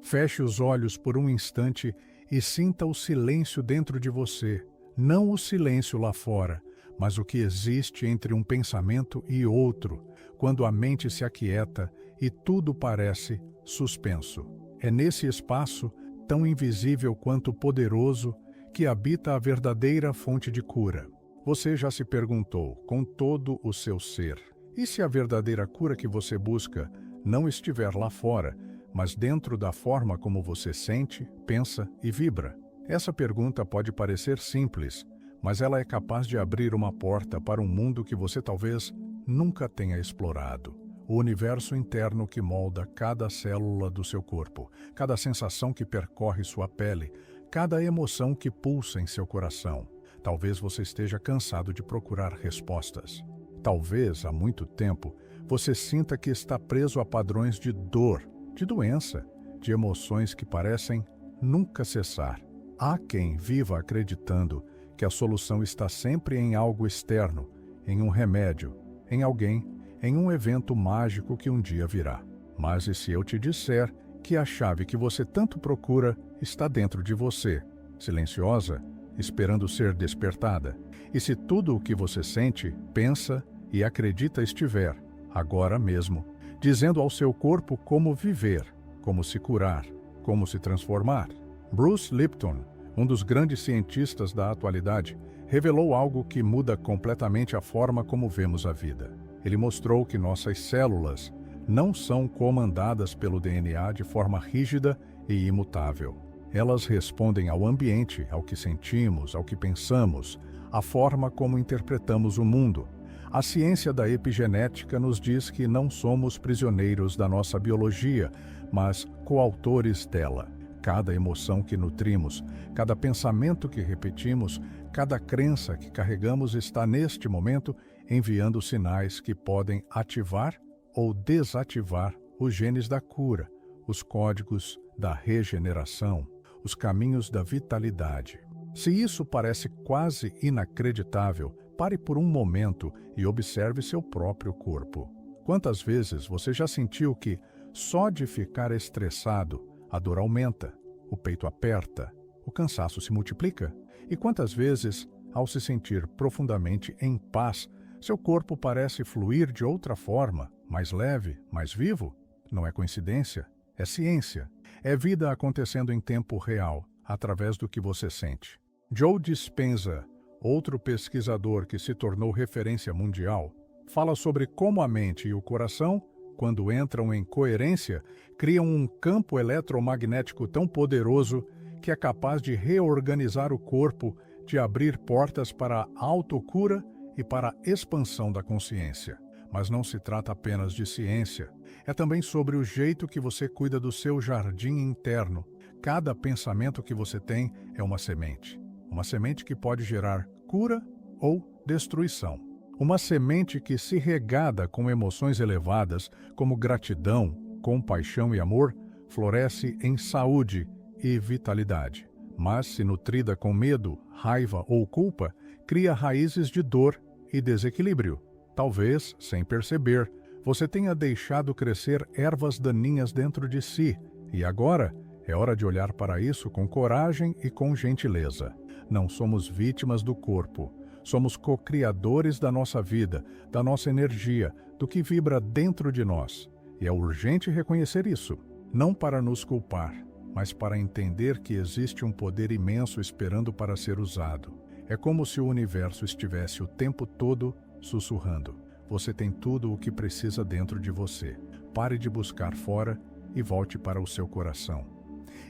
Feche os olhos por um instante e sinta o silêncio dentro de você, não o silêncio lá fora, mas o que existe entre um pensamento e outro, quando a mente se aquieta e tudo parece suspenso. É nesse espaço, tão invisível quanto poderoso, que habita a verdadeira fonte de cura. Você já se perguntou, com todo o seu ser, e se a verdadeira cura que você busca não estiver lá fora, mas dentro da forma como você sente, pensa e vibra? Essa pergunta pode parecer simples, mas ela é capaz de abrir uma porta para um mundo que você talvez nunca tenha explorado. O universo interno que molda cada célula do seu corpo, cada sensação que percorre sua pele, cada emoção que pulsa em seu coração. Talvez você esteja cansado de procurar respostas. Talvez, há muito tempo, você sinta que está preso a padrões de dor, de doença, de emoções que parecem nunca cessar. Há quem viva acreditando que a solução está sempre em algo externo, em um remédio, em alguém, em um evento mágico que um dia virá. Mas e se eu te disser que a chave que você tanto procura está dentro de você, silenciosa, esperando ser despertada? E se tudo o que você sente, pensa e acredita estiver, agora mesmo, dizendo ao seu corpo como viver, como se curar, como se transformar? Bruce Lipton, um dos grandes cientistas da atualidade, revelou algo que muda completamente a forma como vemos a vida. Ele mostrou que nossas células não são comandadas pelo DNA de forma rígida e imutável. Elas respondem ao ambiente, ao que sentimos, ao que pensamos, à forma como interpretamos o mundo. A ciência da epigenética nos diz que não somos prisioneiros da nossa biologia, mas coautores dela. Cada emoção que nutrimos, cada pensamento que repetimos, cada crença que carregamos está neste momento enviando sinais que podem ativar ou desativar os genes da cura, os códigos da regeneração, os caminhos da vitalidade. Se isso parece quase inacreditável, pare por um momento e observe seu próprio corpo. Quantas vezes você já sentiu que, só de ficar estressado, a dor aumenta, o peito aperta, o cansaço se multiplica? E quantas vezes, ao se sentir profundamente em paz, seu corpo parece fluir de outra forma, mais leve, mais vivo? Não é coincidência, é ciência. É vida acontecendo em tempo real, através do que você sente. Joe Dispenza, outro pesquisador que se tornou referência mundial, fala sobre como a mente e o coração, quando entram em coerência, criam um campo eletromagnético tão poderoso que é capaz de reorganizar o corpo, de abrir portas para a autocura e para a expansão da consciência. Mas não se trata apenas de ciência. É também sobre o jeito que você cuida do seu jardim interno. Cada pensamento que você tem é uma semente. Uma semente que pode gerar cura ou destruição. Uma semente que, se regada com emoções elevadas, como gratidão, compaixão e amor, floresce em saúde e vitalidade. Mas, se nutrida com medo, raiva ou culpa, cria raízes de dor e desequilíbrio. Talvez, sem perceber, você tenha deixado crescer ervas daninhas dentro de si, e agora é hora de olhar para isso com coragem e com gentileza. Não somos vítimas do corpo. Somos co-criadores da nossa vida, da nossa energia, do que vibra dentro de nós. E é urgente reconhecer isso, não para nos culpar, mas para entender que existe um poder imenso esperando para ser usado. É como se o universo estivesse o tempo todo sussurrando. Você tem tudo o que precisa dentro de você. Pare de buscar fora e volte para o seu coração.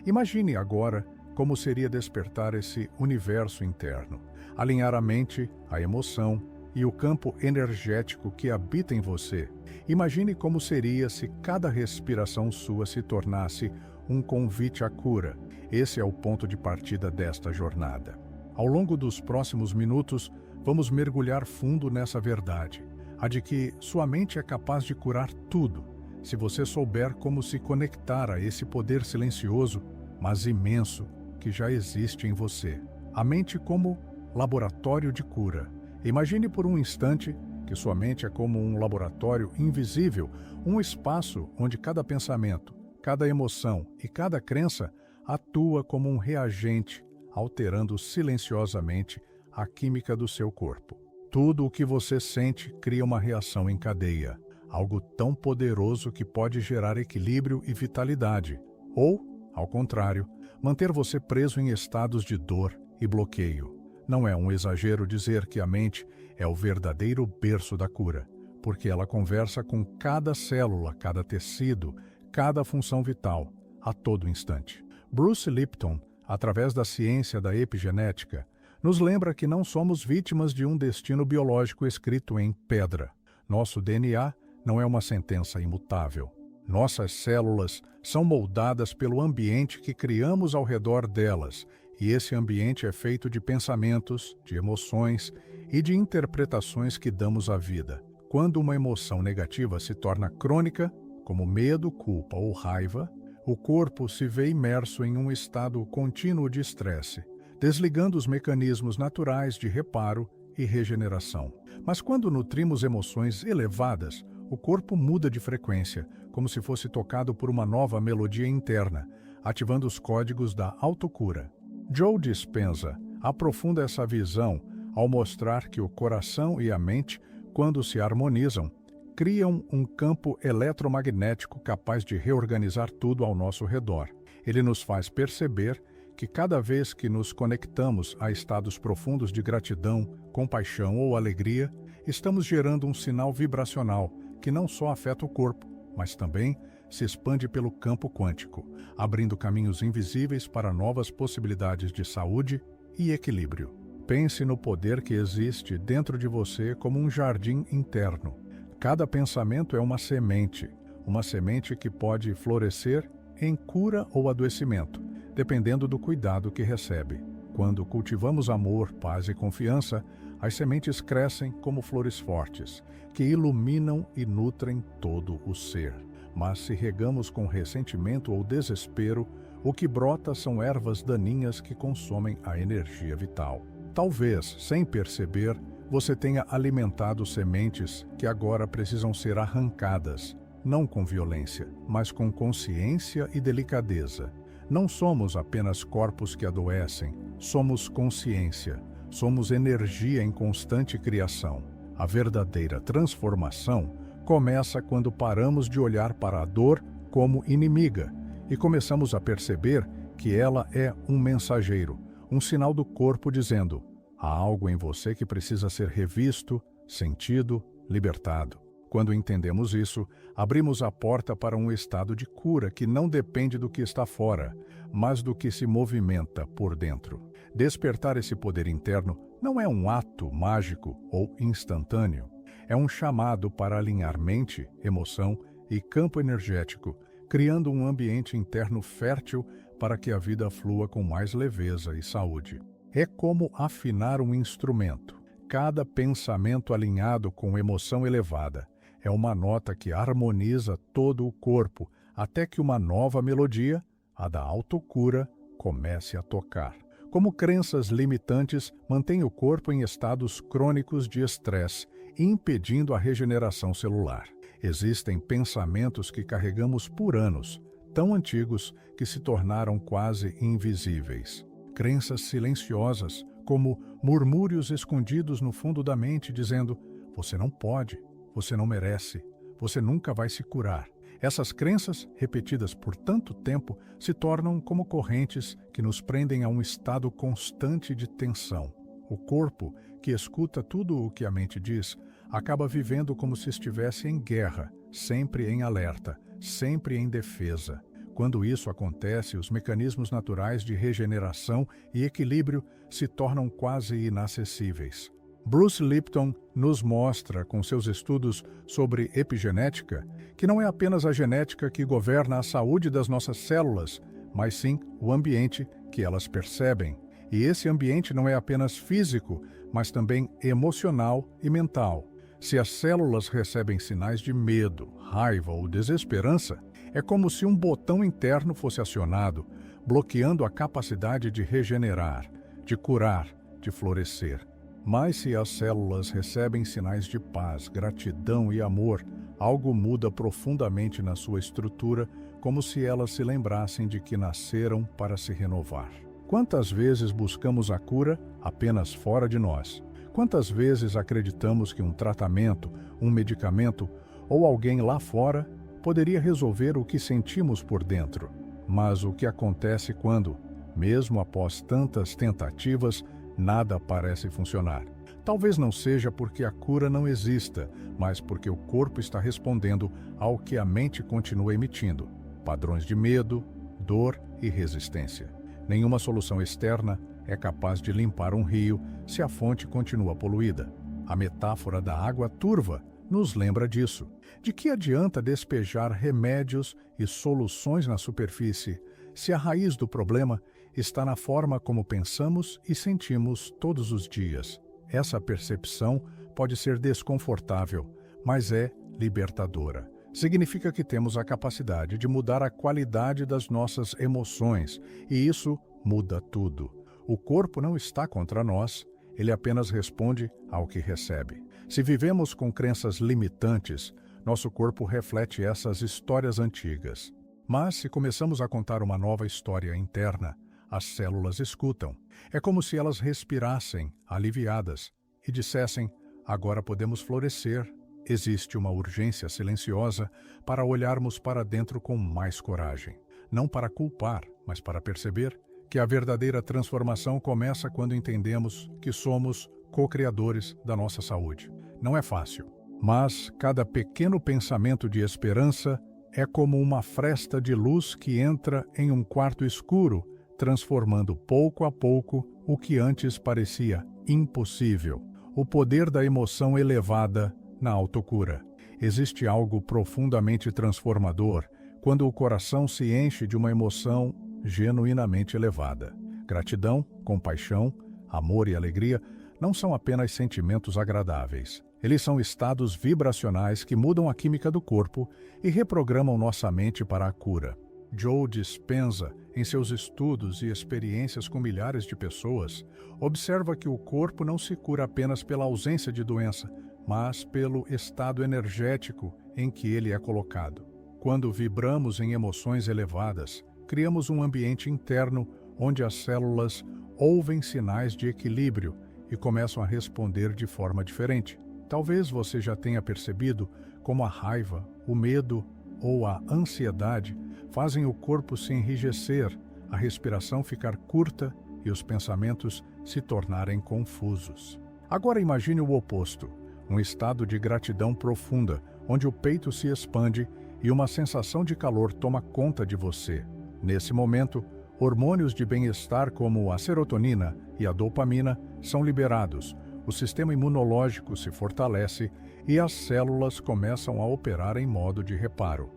Imagine agora como seria despertar esse universo interno, alinhar a mente, a emoção e o campo energético que habita em você. Imagine como seria se cada respiração sua se tornasse um convite à cura. Esse é o ponto de partida desta jornada. Ao longo dos próximos minutos, vamos mergulhar fundo nessa verdade, a de que sua mente é capaz de curar tudo, se você souber como se conectar a esse poder silencioso, mas imenso, que já existe em você. A mente como laboratório de cura. Imagine por um instante que sua mente é como um laboratório invisível, um espaço onde cada pensamento, cada emoção e cada crença atua como um reagente, alterando silenciosamente a química do seu corpo. Tudo o que você sente cria uma reação em cadeia, algo tão poderoso que pode gerar equilíbrio e vitalidade, ou, ao contrário, manter você preso em estados de dor e bloqueio. Não é um exagero dizer que a mente é o verdadeiro berço da cura, porque ela conversa com cada célula, cada tecido, cada função vital, a todo instante. Bruce Lipton, através da ciência da epigenética, nos lembra que não somos vítimas de um destino biológico escrito em pedra. Nosso DNA não é uma sentença imutável. Nossas células são moldadas pelo ambiente que criamos ao redor delas, e esse ambiente é feito de pensamentos, de emoções e de interpretações que damos à vida. Quando uma emoção negativa se torna crônica, como medo, culpa ou raiva, o corpo se vê imerso em um estado contínuo de estresse, desligando os mecanismos naturais de reparo e regeneração. Mas quando nutrimos emoções elevadas, o corpo muda de frequência, como se fosse tocado por uma nova melodia interna, ativando os códigos da autocura. Joe Dispenza aprofunda essa visão ao mostrar que o coração e a mente, quando se harmonizam, criam um campo eletromagnético capaz de reorganizar tudo ao nosso redor. Ele nos faz perceber que cada vez que nos conectamos a estados profundos de gratidão, compaixão ou alegria, estamos gerando um sinal vibracional que não só afeta o corpo, mas também se expande pelo campo quântico, abrindo caminhos invisíveis para novas possibilidades de saúde e equilíbrio. Pense no poder que existe dentro de você como um jardim interno. Cada pensamento é uma semente que pode florescer em cura ou adoecimento, dependendo do cuidado que recebe. Quando cultivamos amor, paz e confiança, as sementes crescem como flores fortes, que iluminam e nutrem todo o ser. Mas se regamos com ressentimento ou desespero, o que brota são ervas daninhas que consomem a energia vital. Talvez, sem perceber, você tenha alimentado sementes que agora precisam ser arrancadas, não com violência, mas com consciência e delicadeza. Não somos apenas corpos que adoecem, somos consciência, somos energia em constante criação. A verdadeira transformação começa quando paramos de olhar para a dor como inimiga e começamos a perceber que ela é um mensageiro, um sinal do corpo dizendo: há algo em você que precisa ser revisto, sentido, libertado. Quando entendemos isso, abrimos a porta para um estado de cura que não depende do que está fora, mas do que se movimenta por dentro. Despertar esse poder interno não é um ato mágico ou instantâneo. É um chamado para alinhar mente, emoção e campo energético, criando um ambiente interno fértil para que a vida flua com mais leveza e saúde. É como afinar um instrumento. Cada pensamento alinhado com emoção elevada é uma nota que harmoniza todo o corpo até que uma nova melodia, a da autocura, comece a tocar. Como crenças limitantes mantêm o corpo em estados crônicos de estresse, impedindo a regeneração celular. Existem pensamentos que carregamos por anos, tão antigos que se tornaram quase invisíveis. Crenças silenciosas, como murmúrios escondidos no fundo da mente dizendo: você não pode, você não merece, você nunca vai se curar. Essas crenças, repetidas por tanto tempo, se tornam como correntes que nos prendem a um estado constante de tensão. O corpo, que escuta tudo o que a mente diz, acaba vivendo como se estivesse em guerra, sempre em alerta, sempre em defesa. Quando isso acontece, os mecanismos naturais de regeneração e equilíbrio se tornam quase inacessíveis. Bruce Lipton nos mostra, com seus estudos sobre epigenética, que não é apenas a genética que governa a saúde das nossas células, mas sim o ambiente que elas percebem. E esse ambiente não é apenas físico, mas também emocional e mental. Se as células recebem sinais de medo, raiva ou desesperança, é como se um botão interno fosse acionado, bloqueando a capacidade de regenerar, de curar, de florescer. Mas se as células recebem sinais de paz, gratidão e amor, algo muda profundamente na sua estrutura, como se elas se lembrassem de que nasceram para se renovar. Quantas vezes buscamos a cura apenas fora de nós? Quantas vezes acreditamos que um tratamento, um medicamento ou alguém lá fora poderia resolver o que sentimos por dentro? Mas o que acontece quando, mesmo após tantas tentativas, nada parece funcionar? Talvez não seja porque a cura não exista, mas porque o corpo está respondendo ao que a mente continua emitindo: padrões de medo, dor e resistência. Nenhuma solução externa é capaz de limpar um rio se a fonte continua poluída. A metáfora da água turva nos lembra disso. De que adianta despejar remédios e soluções na superfície se a raiz do problema está na forma como pensamos e sentimos todos os dias? Essa percepção pode ser desconfortável, mas é libertadora. Significa que temos a capacidade de mudar a qualidade das nossas emoções, e isso muda tudo. O corpo não está contra nós, ele apenas responde ao que recebe. Se vivemos com crenças limitantes, nosso corpo reflete essas histórias antigas. Mas se começamos a contar uma nova história interna, as células escutam. É como se elas respirassem, aliviadas, e dissessem: agora podemos florescer. Existe uma urgência silenciosa para olharmos para dentro com mais coragem. Não para culpar, mas para perceber que a verdadeira transformação começa quando entendemos que somos co-criadores da nossa saúde. Não é fácil, mas cada pequeno pensamento de esperança é como uma fresta de luz que entra em um quarto escuro, transformando pouco a pouco o que antes parecia impossível. O poder da emoção elevada na autocura. Existe algo profundamente transformador quando o coração se enche de uma emoção genuinamente elevada. Gratidão, compaixão, amor e alegria não são apenas sentimentos agradáveis. Eles são estados vibracionais que mudam a química do corpo e reprogramam nossa mente para a cura. Joe Dispenza, em seus estudos e experiências com milhares de pessoas, observa que o corpo não se cura apenas pela ausência de doença, mas pelo estado energético em que ele é colocado. Quando vibramos em emoções elevadas, criamos um ambiente interno onde as células ouvem sinais de equilíbrio e começam a responder de forma diferente. Talvez você já tenha percebido como a raiva, o medo ou a ansiedade fazem o corpo se enrijecer, a respiração ficar curta e os pensamentos se tornarem confusos. Agora imagine o oposto. Um estado de gratidão profunda, onde o peito se expande e uma sensação de calor toma conta de você. Nesse momento, hormônios de bem-estar como a serotonina e a dopamina são liberados, o sistema imunológico se fortalece e as células começam a operar em modo de reparo.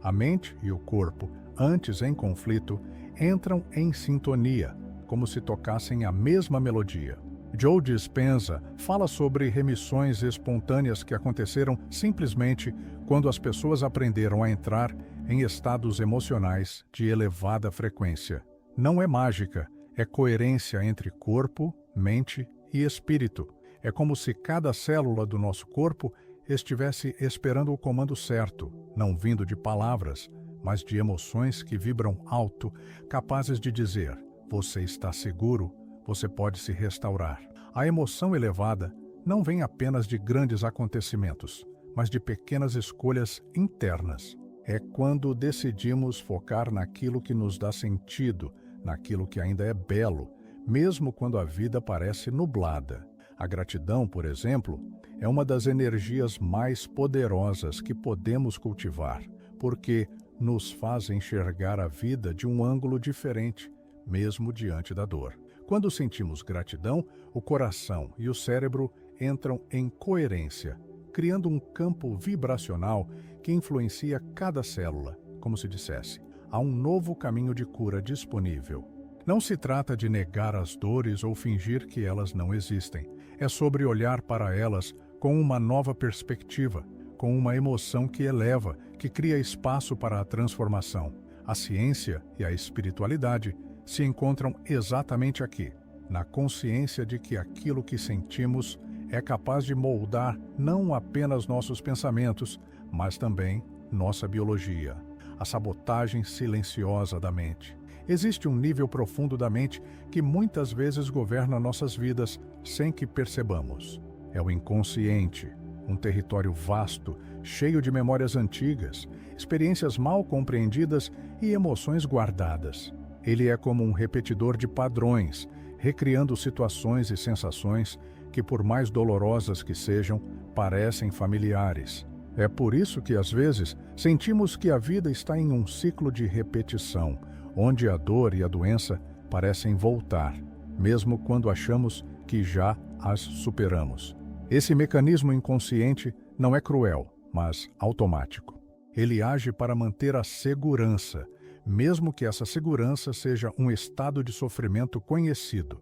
A mente e o corpo, antes em conflito, entram em sintonia, como se tocassem a mesma melodia. Joe Dispenza fala sobre remissões espontâneas que aconteceram simplesmente quando as pessoas aprenderam a entrar em estados emocionais de elevada frequência. Não é mágica, é coerência entre corpo, mente e espírito. É como se cada célula do nosso corpo estivesse esperando o comando certo, não vindo de palavras, mas de emoções que vibram alto, capazes de dizer: você está seguro, você pode se restaurar. A emoção elevada não vem apenas de grandes acontecimentos, mas de pequenas escolhas internas. É quando decidimos focar naquilo que nos dá sentido, naquilo que ainda é belo, mesmo quando a vida parece nublada. A gratidão, por exemplo, é uma das energias mais poderosas que podemos cultivar, porque nos faz enxergar a vida de um ângulo diferente, mesmo diante da dor. Quando sentimos gratidão, o coração e o cérebro entram em coerência, criando um campo vibracional que influencia cada célula, como se dissesse: há um novo caminho de cura disponível. Não se trata de negar as dores ou fingir que elas não existem. É sobre olhar para elas com uma nova perspectiva, com uma emoção que eleva, que cria espaço para a transformação. A ciência e a espiritualidade se encontram exatamente aqui, na consciência de que aquilo que sentimos é capaz de moldar não apenas nossos pensamentos, mas também nossa biologia. a sabotagem silenciosa da mente. Existe um nível profundo da mente que muitas vezes governa nossas vidas sem que percebamos. É o inconsciente, um território vasto, cheio de memórias antigas, experiências mal compreendidas e emoções guardadas. Ele é como um repetidor de padrões, recriando situações e sensações que, por mais dolorosas que sejam, parecem familiares. É por isso que, às vezes, sentimos que a vida está em um ciclo de repetição, onde a dor e a doença parecem voltar, mesmo quando achamos que já as superamos. Esse mecanismo inconsciente não é cruel, mas automático. Ele age para manter a segurança, mesmo que essa segurança seja um estado de sofrimento conhecido.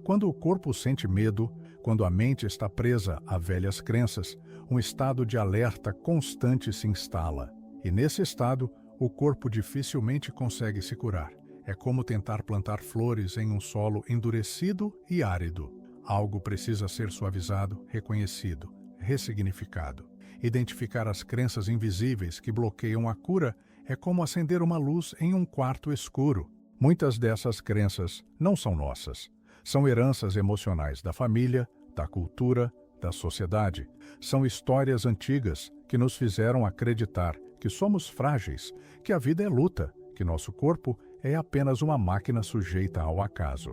Quando o corpo sente medo, quando a mente está presa a velhas crenças, um estado de alerta constante se instala. E nesse estado, o corpo dificilmente consegue se curar. É como tentar plantar flores em um solo endurecido e árido. Algo precisa ser suavizado, reconhecido, ressignificado. Identificar as crenças invisíveis que bloqueiam a cura é como acender uma luz em um quarto escuro. Muitas dessas crenças não são nossas. São heranças emocionais da família, da cultura, da sociedade. São histórias antigas que nos fizeram acreditar que somos frágeis, que a vida é luta, que nosso corpo é apenas uma máquina sujeita ao acaso.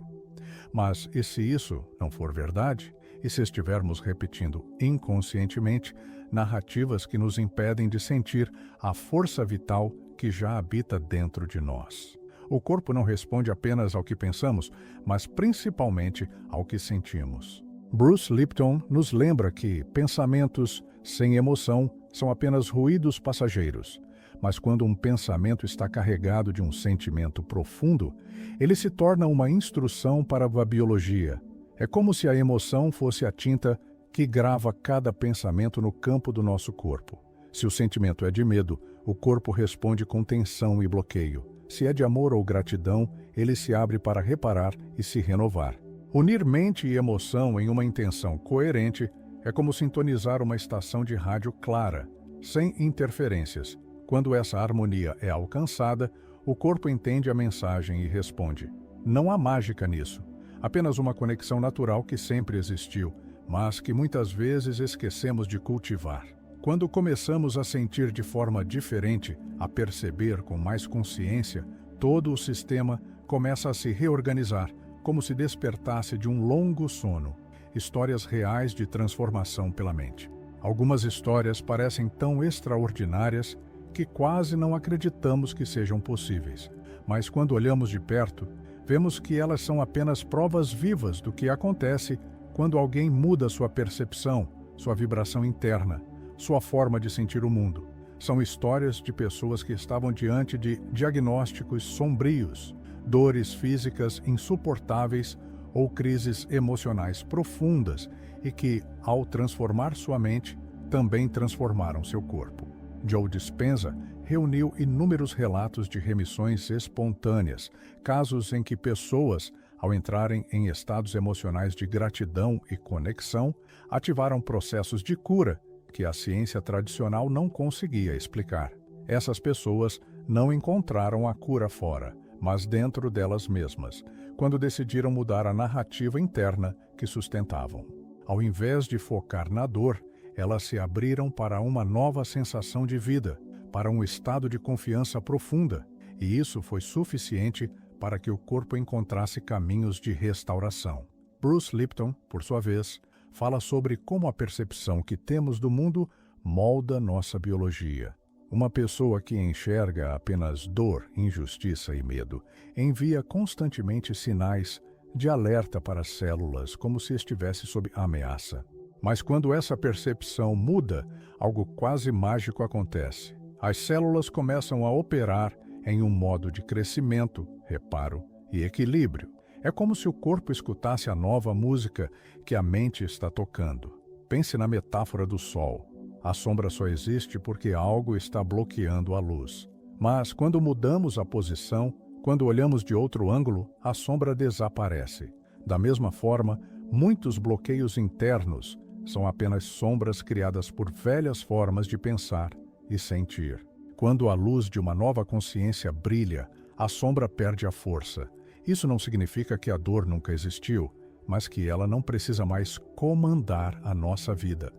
Mas e se isso não for verdade? E se estivermos repetindo inconscientemente narrativas que nos impedem de sentir a força vital que já habita dentro de nós? O corpo não responde apenas ao que pensamos, mas principalmente ao que sentimos. Bruce Lipton nos lembra que pensamentos sem emoção são apenas ruídos passageiros. Mas quando um pensamento está carregado de um sentimento profundo, ele se torna uma instrução para a biologia. É como se a emoção fosse a tinta que grava cada pensamento no campo do nosso corpo. Se o sentimento é de medo, o corpo responde com tensão e bloqueio. Se é de amor ou gratidão, ele se abre para reparar e se renovar. Unir mente e emoção em uma intenção coerente é como sintonizar uma estação de rádio clara, sem interferências. Quando essa harmonia é alcançada, o corpo entende a mensagem e responde. Não há mágica nisso, apenas uma conexão natural que sempre existiu, mas que muitas vezes esquecemos de cultivar. Quando começamos a sentir de forma diferente, a perceber com mais consciência, todo o sistema começa a se reorganizar, como se despertasse de um longo sono. Histórias reais de transformação pela mente. Algumas histórias parecem tão extraordinárias que quase não acreditamos que sejam possíveis. Mas quando olhamos de perto, vemos que elas são apenas provas vivas do que acontece quando alguém muda sua percepção, sua vibração interna, sua forma de sentir o mundo. São histórias de pessoas que estavam diante de diagnósticos sombrios, dores físicas insuportáveis ou crises emocionais profundas e que, ao transformar sua mente, também transformaram seu corpo. Joe Dispenza reuniu inúmeros relatos de remissões espontâneas, casos em que pessoas, ao entrarem em estados emocionais de gratidão e conexão, ativaram processos de cura que a ciência tradicional não conseguia explicar. Essas pessoas não encontraram a cura fora, mas dentro delas mesmas, quando decidiram mudar a narrativa interna que sustentavam. Ao invés de focar na dor, elas se abriram para uma nova sensação de vida, para um estado de confiança profunda, e isso foi suficiente para que o corpo encontrasse caminhos de restauração. Bruce Lipton, por sua vez, fala sobre como a percepção que temos do mundo molda nossa biologia. Uma pessoa que enxerga apenas dor, injustiça e medo envia constantemente sinais de alerta para as células, como se estivesse sob ameaça. Mas quando essa percepção muda, algo quase mágico acontece. As células começam a operar em um modo de crescimento, reparo e equilíbrio. É como se o corpo escutasse a nova música que a mente está tocando. Pense na metáfora do sol. A sombra só existe porque algo está bloqueando a luz. Mas quando mudamos a posição, quando olhamos de outro ângulo, a sombra desaparece. Da mesma forma, muitos bloqueios internos são apenas sombras criadas por velhas formas de pensar e sentir. Quando a luz de uma nova consciência brilha, a sombra perde a força. Isso não significa que a dor nunca existiu, mas que ela não precisa mais comandar a nossa vida.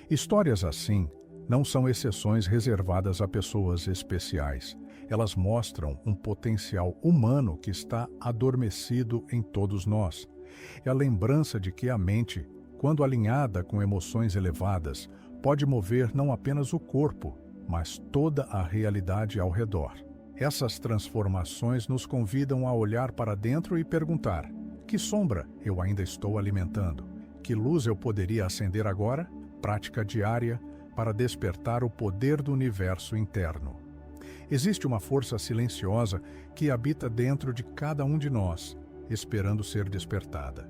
Histórias assim não são exceções reservadas a pessoas especiais. Elas mostram um potencial humano que está adormecido em todos nós. É a lembrança de que a mente, quando alinhada com emoções elevadas, pode mover não apenas o corpo, mas toda a realidade ao redor. Essas transformações nos convidam a olhar para dentro e perguntar: que sombra eu ainda estou alimentando? Que luz eu poderia acender agora? Prática diária para despertar o poder do universo interno. Existe uma força silenciosa que habita dentro de cada um de nós, esperando ser despertada.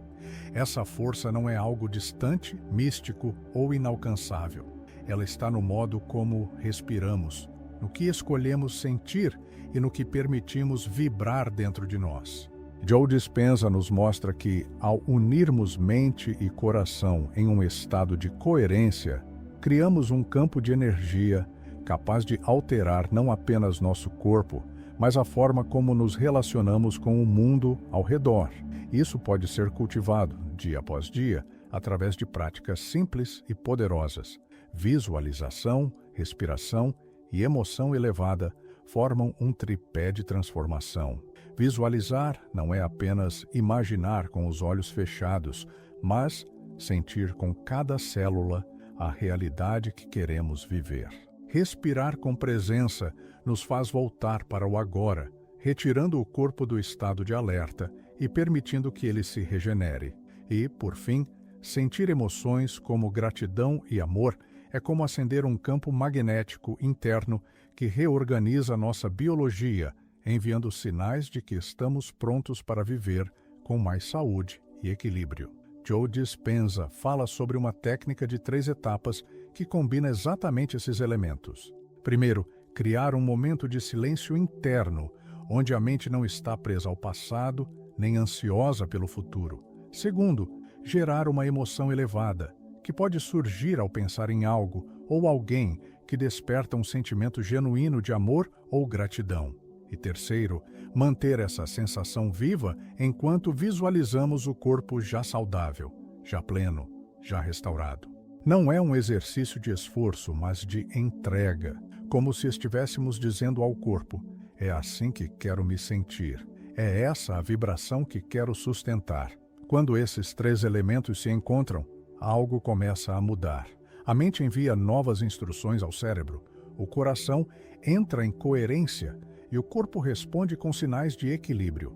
Essa força não é algo distante, místico ou inalcançável. Ela está no modo como respiramos, no que escolhemos sentir e no que permitimos vibrar dentro de nós. Joe Dispenza nos mostra que, ao unirmos mente e coração em um estado de coerência, criamos um campo de energia capaz de alterar não apenas nosso corpo, mas a forma como nos relacionamos com o mundo ao redor. Isso pode ser cultivado, dia após dia, através de práticas simples e poderosas. Visualização, respiração e emoção elevada formam um tripé de transformação. Visualizar não é apenas imaginar com os olhos fechados, mas sentir com cada célula a realidade que queremos viver. Respirar com presença nos faz voltar para o agora, retirando o corpo do estado de alerta e permitindo que ele se regenere. E, por fim, sentir emoções como gratidão e amor é como acender um campo magnético interno que reorganiza nossa biologia, enviando sinais de que estamos prontos para viver com mais saúde e equilíbrio. Joe Dispenza fala sobre uma técnica de 3 etapas que combina exatamente esses elementos. Primeiro, criar um momento de silêncio interno, onde a mente não está presa ao passado, nem ansiosa pelo futuro. Segundo, gerar uma emoção elevada, que pode surgir ao pensar em algo ou alguém que desperta um sentimento genuíno de amor ou gratidão. E terceiro, manter essa sensação viva enquanto visualizamos o corpo já saudável, já pleno, já restaurado. Não é um exercício de esforço, mas de entrega, como se estivéssemos dizendo ao corpo: é assim que quero me sentir, é essa a vibração que quero sustentar. Quando esses 3 elementos se encontram, algo começa a mudar. A mente envia novas instruções ao cérebro, o coração entra em coerência e o corpo responde com sinais de equilíbrio.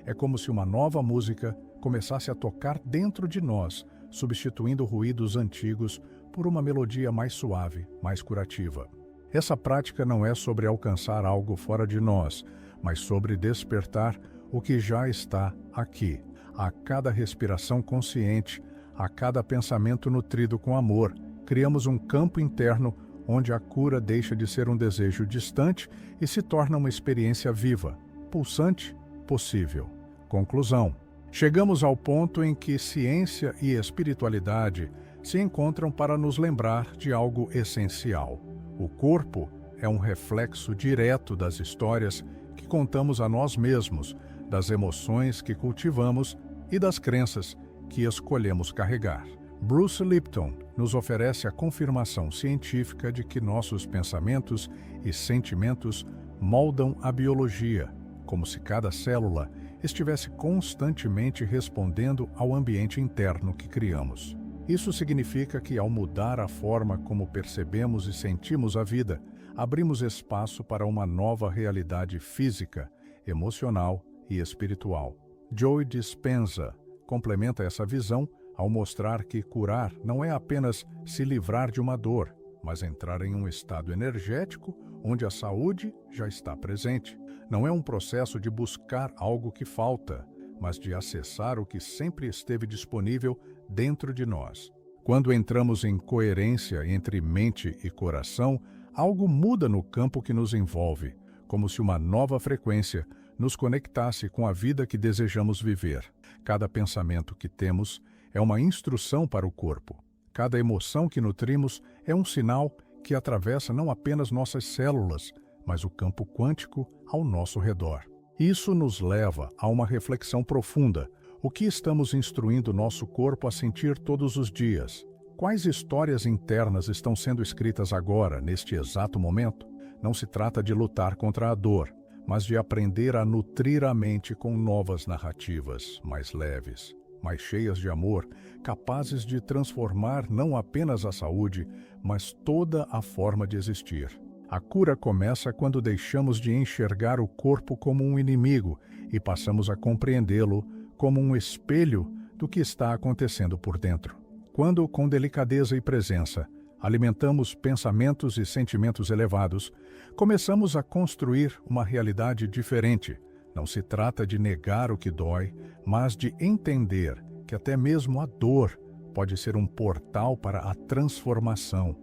É como se uma nova música começasse a tocar dentro de nós, substituindo ruídos antigos por uma melodia mais suave, mais curativa. Essa prática não é sobre alcançar algo fora de nós, mas sobre despertar o que já está aqui. A cada respiração consciente, a cada pensamento nutrido com amor, criamos um campo interno onde a cura deixa de ser um desejo distante e se torna uma experiência viva, pulsante, possível. Conclusão: chegamos ao ponto em que ciência e espiritualidade se encontram para nos lembrar de algo essencial. O corpo é um reflexo direto das histórias que contamos a nós mesmos, das emoções que cultivamos e das crenças que escolhemos carregar. Bruce Lipton nos oferece a confirmação científica de que nossos pensamentos e sentimentos moldam a biologia, como se cada célula estivesse constantemente respondendo ao ambiente interno que criamos. Isso significa que, ao mudar a forma como percebemos e sentimos a vida, abrimos espaço para uma nova realidade física, emocional e espiritual. Joe Dispenza complementa essa visão ao mostrar que curar não é apenas se livrar de uma dor, mas entrar em um estado energético onde a saúde já está presente. Não é um processo de buscar algo que falta, mas de acessar o que sempre esteve disponível dentro de nós. Quando entramos em coerência entre mente e coração, algo muda no campo que nos envolve, como se uma nova frequência nos conectasse com a vida que desejamos viver. Cada pensamento que temos é uma instrução para o corpo. Cada emoção que nutrimos é um sinal que atravessa não apenas nossas células, mas o campo quântico ao nosso redor. Isso nos leva a uma reflexão profunda. O que estamos instruindo nosso corpo a sentir todos os dias? Quais histórias internas estão sendo escritas agora, neste exato momento? Não se trata de lutar contra a dor, mas de aprender a nutrir a mente com novas narrativas, mais leves, mais cheias de amor, capazes de transformar não apenas a saúde, mas toda a forma de existir. A cura começa quando deixamos de enxergar o corpo como um inimigo e passamos a compreendê-lo como um espelho do que está acontecendo por dentro. Quando, com delicadeza e presença, alimentamos pensamentos e sentimentos elevados, começamos a construir uma realidade diferente. Não se trata de negar o que dói, mas de entender que até mesmo a dor pode ser um portal para a transformação,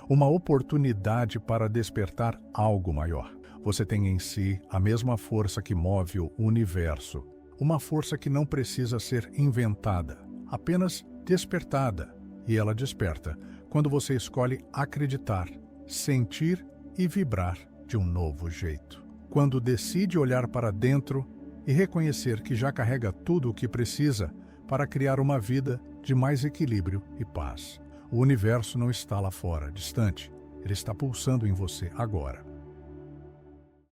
uma oportunidade para despertar algo maior. Você tem em si a mesma força que move o universo, uma força que não precisa ser inventada, apenas despertada. E ela desperta quando você escolhe acreditar, sentir e vibrar de um novo jeito. Quando decide olhar para dentro e reconhecer que já carrega tudo o que precisa para criar uma vida de mais equilíbrio e paz. O universo não está lá fora, distante. Ele está pulsando em você agora.